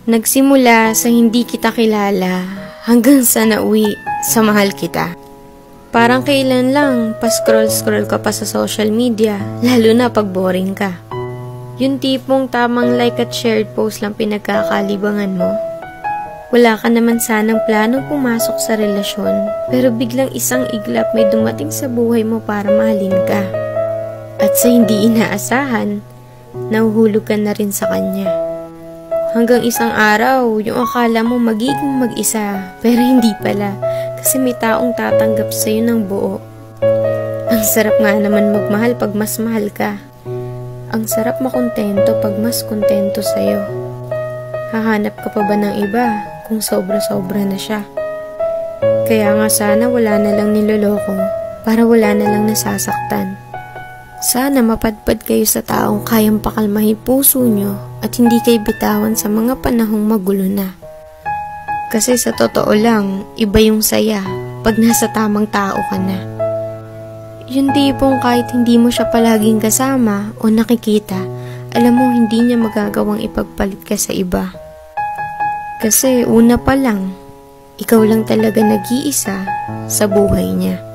Nagsimula sa hindi kita kilala hanggang sa nauwi sa mahal kita. Parang kailan lang pa-scroll-scroll ka pa sa social media, lalo na pag boring ka. Yung tipong tamang like at shared post lang pinagkakalibangan mo. Wala ka naman sanang planong pumasok sa relasyon, pero biglang isang iglap may dumating sa buhay mo para mahalin ka. At sa hindi inaasahan, nahuhulog ka na rin sa kanya. Hanggang isang araw, yung akala mo magiging mag-isa, pero hindi pala, kasi may taong tatanggap sa'yo ng buo. Ang sarap nga naman magmahal pag mas mahal ka. Ang sarap makontento pag mas kontento sa'yo. Hahanap ka pa ba ng iba kung sobra-sobra na siya? Kaya nga sana wala na lang niloloko para wala na lang nasasaktan. Sana mapadpad kayo sa taong kayang pakalmahin puso nyo at hindi kayo bitawan sa mga panahong magulo na. Kasi sa totoo lang, iba yung saya pag nasa tamang tao ka na. Yung tipong kahit hindi mo siya palaging kasama o nakikita, alam mo hindi niya magagawang ipagpalit ka sa iba. Kasi una pa lang, ikaw lang talaga nag-iisa sa buhay niya.